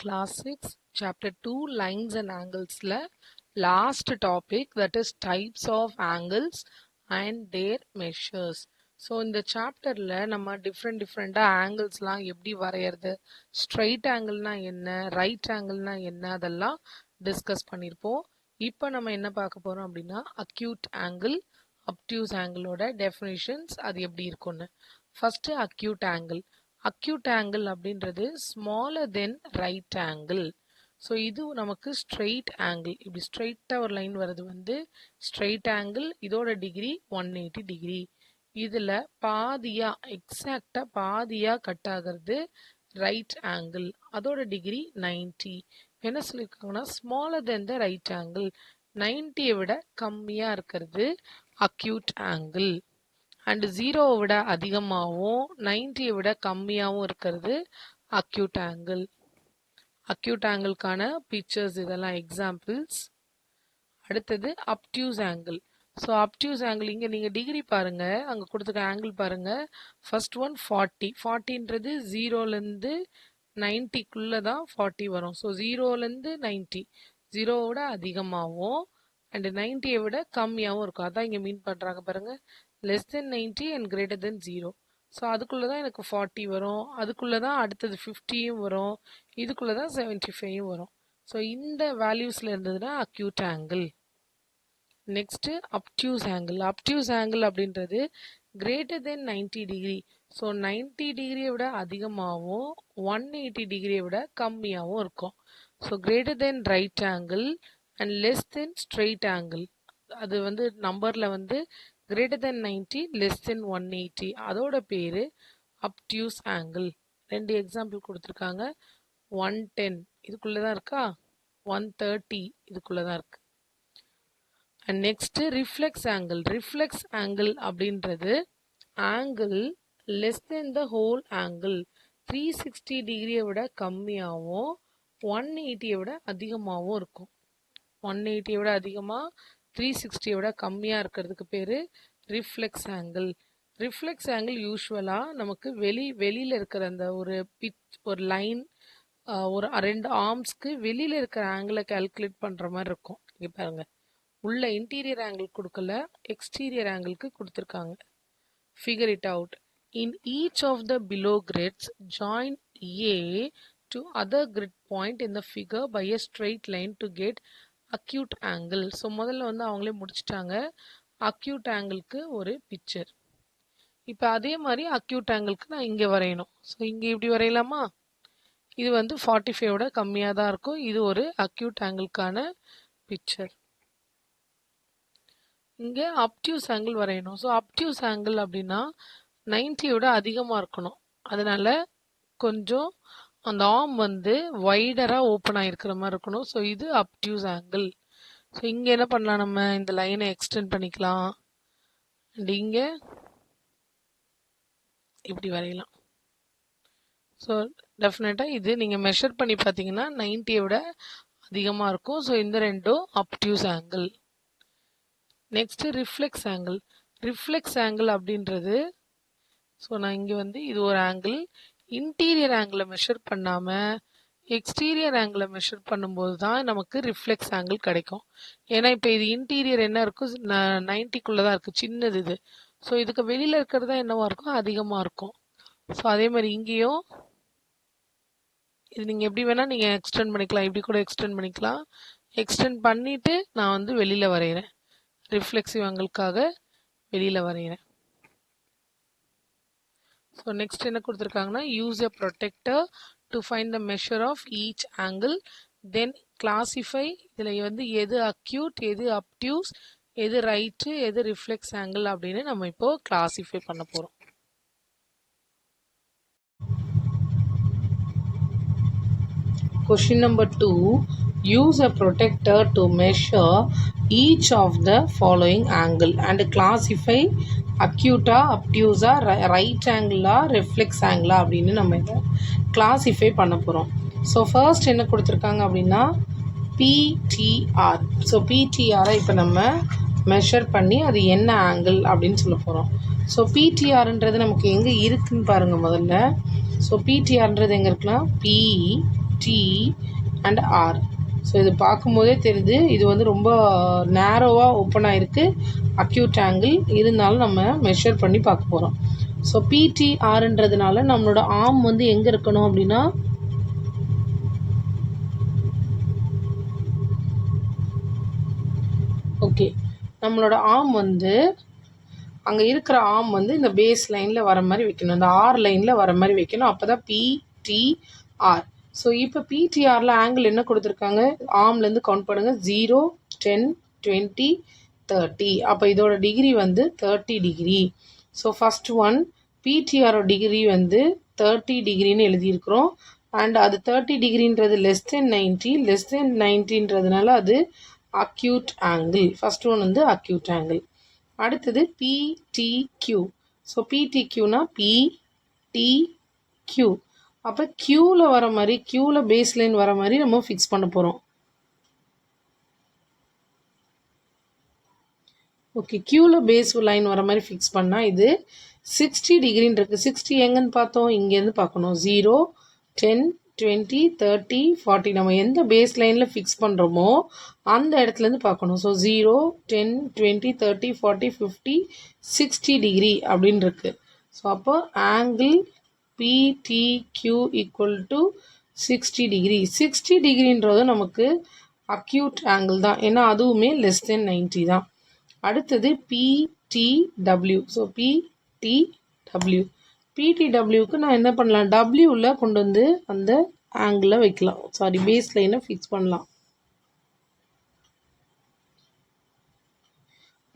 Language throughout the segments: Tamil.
Class 6, Chapter 2, Lines and Angles. Last topic, that is types of angles and their measures. So இந்த சாப்டரில் நம்ம டிஃப்ரெண்ட்டாக ஆங்கிள்ஸ்லாம் எப்படி வரைகிறது, ஸ்ட்ரைட் ஆங்கிள்னா என்ன, ரைட் ஆங்கிள்னா என்ன, அதெல்லாம் டிஸ்கஸ் பண்ணியிருப்போம். இப்போ நம்ம என்ன பார்க்க போகிறோம் அப்படின்னா அக்யூட் ஆங்கிள், அப்டியூஸ் ஆங்கிளோட டெஃபினிஷன்ஸ் அது எப்படி இருக்கும்னு. First acute angle. Acute angle அப்படின்றது smaller than right angle. So இது நமக்கு ஸ்ட்ரெயிட் ஆங்கிள். இப்படி ஸ்ட்ரெயிட்டாக ஒரு லைன் வர்றது வந்து ஸ்ட்ரெயிட் ஆங்கிள். இதோட டிகிரி 180 டிகிரி. இதில் பாதியாக எக்ஸாக்டாக பாதியாக கட் ஆகிறது ரைட் ஆங்கிள். அதோட டிகிரி 90. என்ன சொல்லியிருக்காங்கன்னா smaller than the right angle, 90யை விட கம்மியாக இருக்கிறது அக்யூட் ஆங்கிள். அண்ட் 0வை விட அதிகமாகவும் 90யை விட கம்மியாகவும் இருக்கிறது அக்யூட் ஆங்கிள். அக்யூட் ஆங்கிள்கான பிக்சர்ஸ் இதெல்லாம் எக்ஸாம்பிள்ஸ். அடுத்தது obtuse angle. So obtuse angle இங்கே நீங்கள் டிகிரி பாருங்கள், அங்கே கொடுத்துருக்க ஆங்கிள் பாருங்கள். First one 40. 40ன்றது 0லேருந்து 90க்குள்ளே தான் 40 வரும். ஸோ 0லேருந்து 90, 0வை விட அதிகமாகவும் அண்ட் 90யை விட கம்மியாகவும் இருக்கும். அதான் இங்கே மீன் பண்ணுறாங்க பாருங்கள், less than 90 and greater than 0. So அதுக்குள்ளே தான் எனக்கு 40 வரும், அதுக்குள்ளே தான் அடுத்தது 50யும் வரும், இதுக்குள்ளே தான் 75யும் வரும். ஸோ இந்த வேல்யூஸில் இருந்ததுன்னா acute angle. Next obtuse angle. Obtuse angle அப்படின்றது கிரேட்டர் தென் 90 டிகிரி. ஸோ 90 டிகிரியை விட அதிகமாகவும் 180 டிகிரியை விட கம்மியாகவும் இருக்கும். So greater than right angle and less than straight angle. அது வந்து நம்பரில் வந்து கிரேட்டர் தென் 90, லெஸ் தென் 180. அதோட பேர் அப்டியூஸ் ஆங்கிள். 2 எக்ஸாம்பிள் கொடுத்துருக்காங்க. 110 இதுக்குள்ளே தான் இருக்கா, 130 இதுக்குள்ளே தான் இருக்கு. And next reflex angle. Reflex angle அப்படின்றது angle less than the whole angle. 360 டிகிரியை விட கம்மியாகவும் 180யை விட அதிகமாகவும் இருக்கும். 180யை விட அதிகமாக 360யை விட கம்மியாக இருக்கிறதுக்கு பேர் ரிஃப்ளெக்ஸ் ஆங்கிள். ரிஃப்ளெக்ஸ் ஆங்கிள் யூஸ்வலாக நமக்கு வெளியில் இருக்கிற அந்த ஒரு லைன், ஒரு 2 ஆர்ம்ஸ்க்கு வெளியில் இருக்கிற ஆங்கிளை கால்குலேட் பண்ணுற மாதிரி இருக்கும். இங்கே பாருங்கள், உள்ள இன்டீரியர் ஆங்கிள் கொடுக்கல, எக்ஸ்டீரியர் ஆங்கிளுக்கு கொடுத்துருக்காங்க. Figure it out. In each of the below grids join a to other grid point in the figure by a straight line to get acute angle. So முதல்ல வந்து அவங்களே முடிச்சிட்டாங்க அக்யூட் ஆங்கிளுக்கு ஒரு பிக்சர். இப்போ அதே மாதிரி அக்யூட் ஆங்கிளுக்கு நான் இங்கே வரையணும். ஸோ இங்கே இப்படி வரையலாமா? இது வந்து 45 கம்மியாக தான் இருக்கும். இது ஒரு அக்யூட் ஆங்கிளுக்கான பிக்சர். இங்கே அப்டியூஸ் ஆங்கிள் வரையணும். ஸோ அப்டியூஸ் ஆங்கிள் அப்படின்னா 90யோட அதிகமாக இருக்கணும். அதனால கொஞ்சம் அந்த ஆர்ம் வந்து வைடராக ஓப்பன் ஆகிருக்கிற மாதிரி இருக்கணும். ஸோ இது அப்டியூஸ் ஆங்கிள். ஸோ இங்கே என்ன பண்ணலாம், நம்ம இந்த லைனை எக்ஸ்டெண்ட் பண்ணிக்கலாம். அண்ட் இங்கே இப்படி வரையலாம். ஸோ டெஃபினட்டாக இது நீங்கள் மெஷர் பண்ணி பார்த்தீங்கன்னா 90யை விட அதிகமாக இருக்கும். ஸோ இந்த ரெண்டும் obtuse angle. Next reflex angle. Reflex angle அப்படின்றது, ஸோ நான் இங்கே வந்து இது ஒரு ஆங்கிள், இன்டீரியர் ஆங்கிளை மெஷர் பண்ணாமல் எக்ஸ்டீரியர் ஆங்கிளை மெஷர் பண்ணும்போது தான் நமக்கு ரிஃப்ளெக்ஸ் ஆங்கிள் கிடைக்கும். ஏன்னா இப்போ இது இன்டீரியர் என்ன இருக்கும், 90க்குள்ளே தான் இருக்குது, சின்னது இது. ஸோ இதுக்கு வெளியில் இருக்கிறது தான் என்னவா இருக்கும், அதிகமாக இருக்கும். ஸோ அதே மாதிரி இங்கேயும் இது நீங்கள் எப்படி வேணால் நீங்கள் எக்ஸ்டெண்ட் பண்ணிக்கலாம், இப்படி கூட எக்ஸ்டெண்ட் பண்ணிக்கலாம். எக்ஸ்டெண்ட் பண்ணிவிட்டு நான் வந்து வெளியில் வரைகிறேன், ரிஃப்ளெக்சிவ் ஆங்கிளுக்காக வெளியில் வரைகிறேன். ஸோ நெக்ஸ்ட் என்ன கொடுத்துருக்காங்கன்னா, use a protractor to find the measure of each angle, then classify. இதில் வந்து எது அக்யூட், எது அப்டியூஸ், எது ரைட்டு, எது ரிஃப்ளெக்ஸ் ஆங்கிள் அப்படின்னு நம்ம இப்போ கிளாசிஃபை பண்ண போகிறோம். Question number 2. Use a protector to measure each of the following angle and classify acute, obtuse, right angle, reflex angle அப்படின்னு நம்ம இதை கிளாஸிஃபை பண்ண போகிறோம். ஸோ ஃபர்ஸ்ட் என்ன கொடுத்துருக்காங்க அப்படின்னா பிடிஆர். ஸோ பிடிஆரை இப்போ நம்ம மெஷர் பண்ணி அது என்ன ஆங்கிள் அப்படின்னு சொல்ல போகிறோம். ஸோ பிடிஆர்ன்றது நமக்கு எங்கே இருக்குதுன்னு பாருங்கள் முதல்ல. ஸோ பிடிஆர்ன்றது எங்கே இருக்குன்னா, P T and R. So இது பார்க்கும்போதே தெரியுது இது வந்து ரொம்ப நேரோவாக ஓப்பன் ஆகிருக்கு அக்யூட் ஆங்கிள். இருந்தாலும் நம்ம மெஷர் பண்ணி பார்க்க போகிறோம். ஸோ பிடிஆர்ன்றதுனால நம்மளோட ஆர்ம் வந்து எங்கே இருக்கணும் அப்படின்னா ஓகே நம்மளோட ஆர்ம் வந்து அங்கே இருக்கிற ஆர்ம் வந்து இந்த பேஸ் லைனில் வர மாதிரி வைக்கணும், இந்த ஆர் லைனில் வர மாதிரி வைக்கணும். அப்போ தான் பிடிஆர். ஸோ இப்போ பிடிஆரில் ஆங்கிள் என்ன கொடுத்துருக்காங்க, ஆர்ம்லேருந்து கவுண்ட் பண்ணுங்கள், 0, 10, 20, 30. அப்போ இதோட டிகிரி வந்து 30 டிகிரி. ஸோ ஃபஸ்ட் ஒன் பிடிஆரோட டிகிரி வந்து 30 டிகிரின்னு எழுதியிருக்கிறோம். அண்ட் அது 30 டிகிரின்றது லெஸ் தென் 90ன்றதுனால அது அக்யூட் ஆங்கிள். ஃபஸ்ட் ஒன் வந்து அக்யூட் ஆங்கிள். அடுத்தது பிடிக்யூ. ஸோ பிடிக்யூனா பிடிக்யூ. அப்போ க்யூவில் வர மாதிரி, க்யூவில் பேஸ் லைன் வர மாதிரி நம்ம ஃபிக்ஸ் பண்ண போகிறோம். ஓகே, க்யூவில் பேஸ் லைன் வர மாதிரி ஃபிக்ஸ் பண்ணால் இது 60 டிகிரின்னு இருக்குது. 60 எங்கன்னு பார்த்தோம், இங்கேருந்து பார்க்கணும். 0, 10, 20, 30, 40 நம்ம எந்த பேஸ் லைனில் ஃபிக்ஸ் பண்ணுறோமோ அந்த இடத்துலேருந்து பார்க்கணும். ஸோ 0, 10, 20, 30, 40, 50, 60 டிகிரி அப்படின்னு இருக்குது. ஸோ அப்போ angle PDQ equal to 60 degree. 60 டிகிரின்றது நமக்கு அக்யூட் ஆங்கிள் தான், ஏன்னா அதுவுமே லெஸ் தென் 90 தான். அடுத்தது பிடிடபிள்யூ. ஸோ பிடிடபிள்யூக்கு நான் என்ன பண்ணலாம், டபிள்யூவில் கொண்டு வந்து அந்த ஆங்கிளை வைக்கலாம், சாரி பேஸ் லைனை ஃபிக்ஸ் பண்ணலாம்.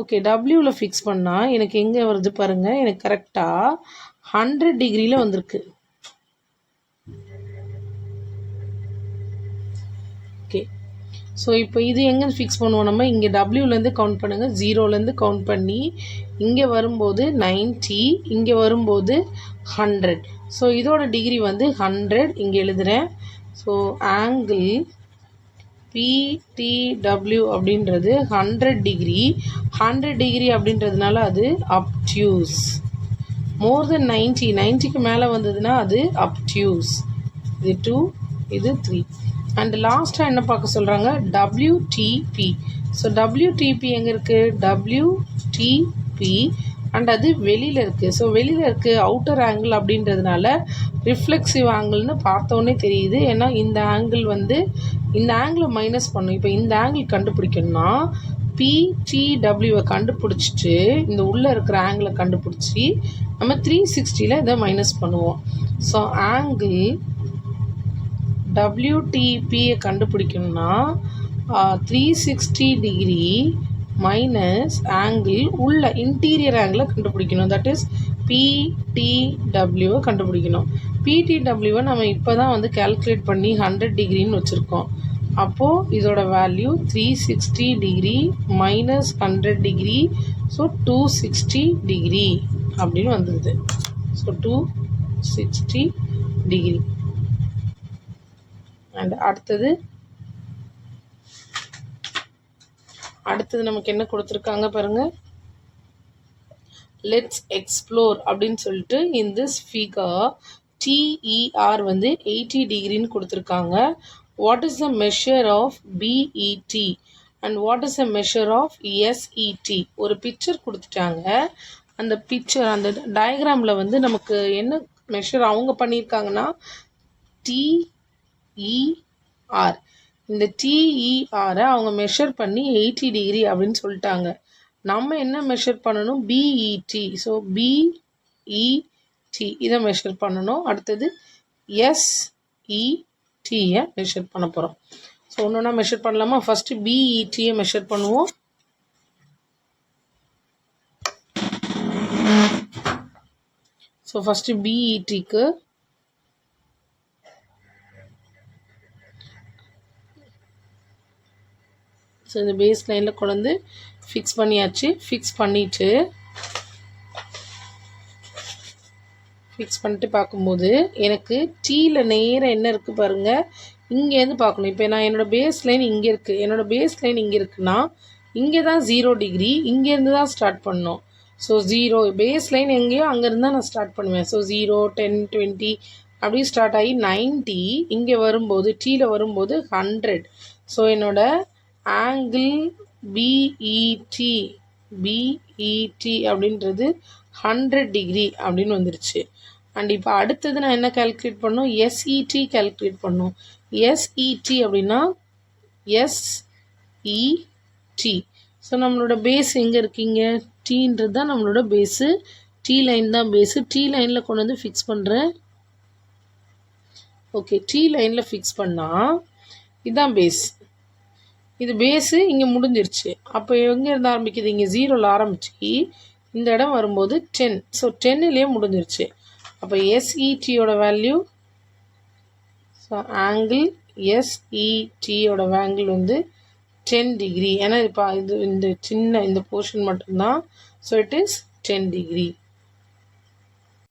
ஓகே, டபிள்யூவில் ஃபிக்ஸ் பண்ணால் எனக்கு எங்கே வருது பாருங்கள், எனக்கு கரெக்டாக 100 டிகிரியில் வந்திருக்கு. ஓகே, ஸோ இப்போ இது எங்கே ஃபிக்ஸ் பண்ணுவோம் நம்ம, இங்கே டபிள்யூலேருந்து கவுண்ட் பண்ணுங்கள், 0லேருந்து கவுண்ட் பண்ணி இங்கே வரும்போது 90, இங்கே வரும்போது 100. ஸோ இதோட டிகிரி வந்து 100 இங்கே எழுதுகிறேன். ஸோ ஆங்கிள் பிடிடபிள்யூ அப்படின்றது 100 டிகிரி. 100 டிகிரி அப்படின்றதுனால அது அப்டியூஸ். மோர் தென் 90க்கு மேலே வந்ததுன்னா அது அப்டியூஸ். இது 2, இது 3. அண்ட் லாஸ்ட்டாக என்ன பார்க்க சொல்கிறாங்க, டபிள்யூடிபி. ஸோ டபிள்யூடிபி எங்கே இருக்குது, டபிள்யூடிபி அண்ட் அது வெளியில் இருக்குது. ஸோ வெளியில் இருக்குது, அவுட்டர் ஆங்கிள் அப்படின்றதுனால ரிஃப்ளெக்சிவ் ஆங்கிள்னு பார்த்தோன்னே தெரியுது. ஏன்னா இந்த ஆங்கிள் வந்து இந்த ஆங்கிளை மைனஸ் பண்ணும். இப்போ இந்த ஆங்கிள் கண்டுபிடிக்கணும்னா பிடிடபிள்யூவை கண்டுபிடிச்சிட்டு இந்த உள்ளே இருக்கிற ஆங்கிளை கண்டுபிடிச்சி நம்ம 360ல் இதை மைனஸ் பண்ணுவோம். ஸோ ஆங்கிள் டபிள்யூடிபியை கண்டுபிடிக்கணும்னா 360 டிகிரி மைனஸ் ஆங்கிள் உள்ள இன்டீரியர் ஆங்கிளை கண்டுபிடிக்கணும். தட் இஸ் பிடிடபிள்யூவை கண்டுபிடிக்கணும். பிடிடபிள்யூவை நம்ம இப்போ தான் வந்து கேல்குலேட் பண்ணி 100 டிகிரின்னு வச்சுருக்கோம். அப்போது இதோட value 360 degree minus 100 degree. So 260 degree அப்படின்னு வந்துடுது. So 260 degree. அண்ட் அடுத்தது நமக்கு என்ன கொடுத்துருக்காங்க பாருங்கள், லெட்ஸ் எக்ஸ்ப்ளோர் அப்படின்னு சொல்லிட்டு இன் திஸ் ஃபிகர் டிஇஆர் வந்து 80 டிகிரின்னு கொடுத்துருக்காங்க. What is the measure of PED and what is the measure of SED? ஒரு பிக்சர் கொடுத்துட்டாங்க. அந்த பிக்சர், அந்த டயக்ராமில் வந்து நமக்கு என்ன மெஷர் அவங்க பண்ணியிருக்காங்கன்னா டிஇஆர். இந்த டிஇஆரை அவங்க மெஷர் பண்ணி 80 டிகிரி அப்படின்னு சொல்லிட்டாங்க. நம்ம என்ன மெஷர் பண்ணணும், பிஇடி. ஸோ பிஇடி இதை மெஷர் பண்ணணும். அடுத்தது எஸ்இடியை மெஷர் பண்ண போகிறோம். ஸோ ஒன்று மெஷர் பண்ணலாமா? ஃபஸ்ட்டு பிஇடியை மெஷர் பண்ணுவோம். ஸோ ஃபஸ்ட்டு பிஇடிக்கு ஸோ இந்த பேஸ் லைனில் கொண்டு ஃபிக்ஸ் பண்ணியாச்சு. ஃபிக்ஸ் பண்ணிட்டு பார்க்கும்போது எனக்கு டீயில் நேராக என்ன இருக்குது பாருங்கள், இங்கேருந்து பார்க்கணும். இப்போ நான் என்னோடய பேஸ் லைன் இங்கே இருக்குது, என்னோடய பேஸ் லைன் இங்கே இருக்குன்னா இங்கே தான் 0 டிகிரி, இங்கேருந்து தான் ஸ்டார்ட் பண்ணணும். ஸோ 0 பேஸ் லைன் எங்கேயோ அங்கேருந்து தான் நான் ஸ்டார்ட் பண்ணுவேன். ஸோ 0, 10, 20, அப்படி ஸ்டார்ட் ஆகி 90 இங்கே வரும்போது டீயில் வரும்போது 100. ஸோ என்னோட ஆங்கிள் பிஇடி அப்படின்றது 100 டிகிரி அப்படின்னு வந்துருச்சு. அண்ட் இப்போ அடுத்தது நான் என்ன கால்குலேட் பண்ணணும், எஸ்இடி கால்குலேட் பண்ணணும். எஸ்இடி அப்படின்னா எஸ்இடி. ஸோ நம்மளோட பேஸ் எங்கே இருக்கீங்க, டீன்றது தான் நம்மளோட பேஸு, டி லைன் தான் பேஸு. டி லைனில் கொண்டு வந்து ஃபிக்ஸ் பண்ணுறேன். ஓகே, டி லைனில் ஃபிக்ஸ் பண்ணால் இதுதான் பேஸ். இது பேஸு இங்கே முடிஞ்சிருச்சு. அப்போ எங்கே இருந்து ஆரம்பிக்குது, இங்கே 0ல் ஆரம்பிச்சு இந்த இடம் வரும்போது 10. ஸோ 10லேயே முடிஞ்சிருச்சு. அப்போ எஸ்இடியோட வேல்யூ, ஸோ ஆங்கிள் எஸ்இடியோட ஆங்கிள் வந்து 10 டிகிரி. ஏன்னா இப்போ இது இந்த சின்ன இந்த போர்ஷன் மட்டும்தான். So it is 10 degree.